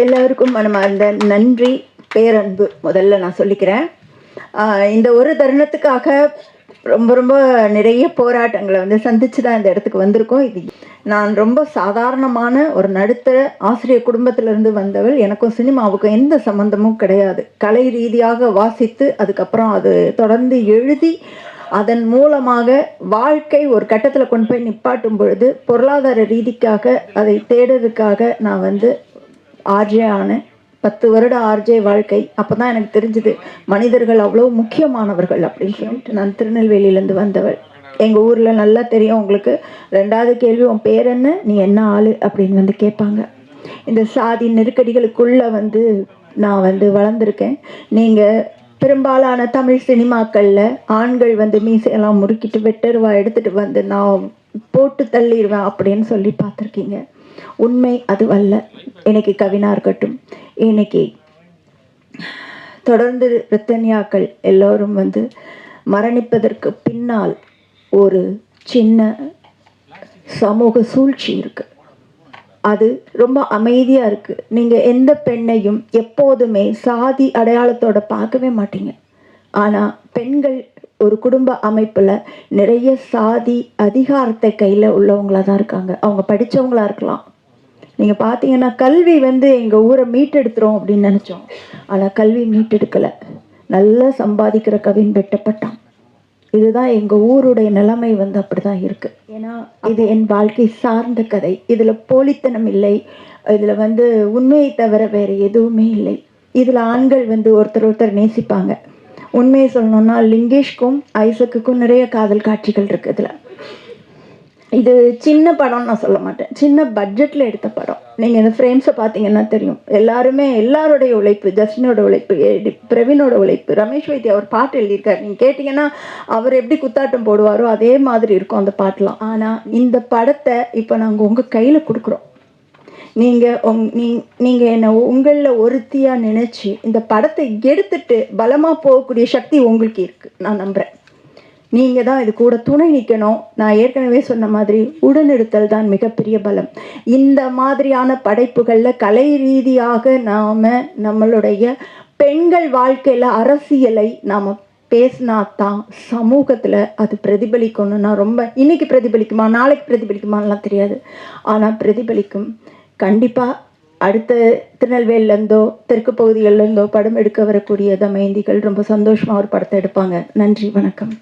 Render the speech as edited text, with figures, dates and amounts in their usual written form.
எல்லாருக்கும் மனமார்ந்த நன்றி, பேரன்பு முதல்ல நான் சொல்லிக்கிறேன். இந்த ஒரு தருணத்துக்காக ரொம்ப ரொம்ப நிறைய போராட்டங்களை சந்திச்சு தான் இந்த இடத்துக்கு வந்திருக்கோம். இது நான் ரொம்ப சாதாரணமான ஒரு நடுத்தர ஆசிரியர் குடும்பத்திலிருந்து வந்தவள். எனக்கும் சினிமாவுக்கும் எந்த சம்மந்தமும் கிடையாது. கலை ரீதியாக வாசித்து அதுக்கப்புறம் அது தொடர்ந்து எழுதி அதன் மூலமாக வாழ்க்கை ஒரு கட்டத்தில் கொண்டு போய் நிப்பாட்டும் பொழுது பொருளாதார ரீதிக்காக அதை தேடுறதுக்காக நான் ஆர்ஜே ஆனேன். 10 வருட ஆர்ஜே வாழ்க்கை. அப்போ தான் எனக்கு தெரிஞ்சுது மனிதர்கள் அவ்வளோ முக்கியமானவர்கள் அப்படின்னு சொல்லிட்டு. நான் திருநெல்வேலியிலேருந்து வந்தவள். எங்கள் ஊரில் நல்லா தெரியும் உங்களுக்கு. 2வது கேள்வி, உன் பேர் என்ன, நீ என்ன ஆள் அப்படின்னு கேட்பாங்க. இந்த சாதி நெருக்கடிகளுக்குள்ளே நான் வளர்ந்துருக்கேன். நீங்கள் பெரும்பாலான தமிழ் சினிமாக்களில் ஆண்கள் மீசையெல்லாம் முறுக்கிட்டு வெட்டருவா எடுத்துகிட்டு நான் போட்டு தள்ளிடுவேன் அப்படின்னு சொல்லி பார்த்துருக்கீங்க. உண்மை அது அல்ல. இன்னைக்கு கவினா இருக்கட்டும், இன்னைக்கு தொடர்ந்து ரித்தன்யாக்கள் எல்லோரும் மரணிப்பதற்கு பின்னால் ஒரு சின்ன சமூக சூழ்ச்சி இருக்கு. அது ரொம்ப அமைதியாக இருக்குது. நீங்கள் எந்த பெண்ணையும் எப்போதுமே சாதி அடையாளத்தோட பார்க்கவே மாட்டீங்க. ஆனால் பெண்கள் ஒரு குடும்ப அமைப்பில் நிறைய சாதி அதிகாரத்தை கையில் உள்ளவங்களாக தான் இருக்காங்க. அவங்க படித்தவங்களாக இருக்கலாம். நீங்கள் பார்த்தீங்கன்னா கல்வி எங்கள் ஊரை மீட்டெடுத்துரும் அப்படின்னு நினச்சோம். ஆனால் கல்வி மீட்டெடுக்கலை. நல்லா சம்பாதிக்கிற கவின் வெட்டப்பட்டான். இதுதான் எங்கள் ஊருடைய நிலைமை அப்படி தான் இருக்குது. ஏன்னா இது என் வாழ்க்கை சார்ந்த கதை. இதில் போலித்தனம் இல்லை. இதில் உண்மையை தவிர வேறு எதுவுமே இல்லை. இதில் ஆண்கள் ஒருத்தர் நேசிப்பாங்க. உண்மையை சொல்லணும்னா லிங்கேஷ்க்கும் ஐசக்குக்கும் நிறைய காதல் காட்சிகள் இருக்குது. இதில் இது சின்ன படம் நான் சொல்ல மாட்டேன். சின்ன பட்ஜெட்டில் எடுத்த படம். நீங்கள் இந்த ஃப்ரேம்ஸை பார்த்தீங்கன்னா தெரியும். எல்லாருடைய உழைப்பு, ஜஸ்டினோட உழைப்பு, பிரவீனோட உழைப்பு, ரமேஷ் வைத்தியா அவர் பாட்டு எழுதியிருக்காரு. நீங்கள் கேட்டிங்கன்னா அவர் எப்படி குத்தாட்டம் போடுவாரோ அதே மாதிரி இருக்கும் அந்த பாட்டெலாம். ஆனால் இந்த படத்தை இப்போ நாங்கள் உங்கள் கையில் கொடுக்குறோம். நீங்கள் என்னை உங்களில் ஒருத்தியாக நினச்சி இந்த படத்தை எடுத்துட்டு பலமாக போகக்கூடிய சக்தி உங்களுக்கு இருக்குது. நான் நம்புகிறேன். நீங்கள் தான் இது கூட துணை நிற்கணும். நான் ஏற்கனவே சொன்ன மாதிரி உடனெடுத்தல் தான் மிகப்பெரிய பலம். இந்த மாதிரியான படைப்புகளில் கலை ரீதியாக நாம் நம்மளுடைய பெண்கள் வாழ்க்கையில் அரசியலை நாம் பேசினா தான் சமூகத்தில் அது பிரதிபலிக்கணும்னா ரொம்ப இன்னைக்கு பிரதிபலிக்குமா நாளைக்கு பிரதிபலிக்குமான்லாம் தெரியாது. ஆனால் பிரதிபலிக்கும். கண்டிப்பாக அடுத்த திருநெல்வேலிலேருந்தோ தெற்கு பகுதிகளிலேருந்தோ படம் எடுக்க வரக்கூடிய தமயந்திகள் ரொம்ப சந்தோஷமாக ஒரு படத்தை எடுப்பாங்க. நன்றி, வணக்கம்.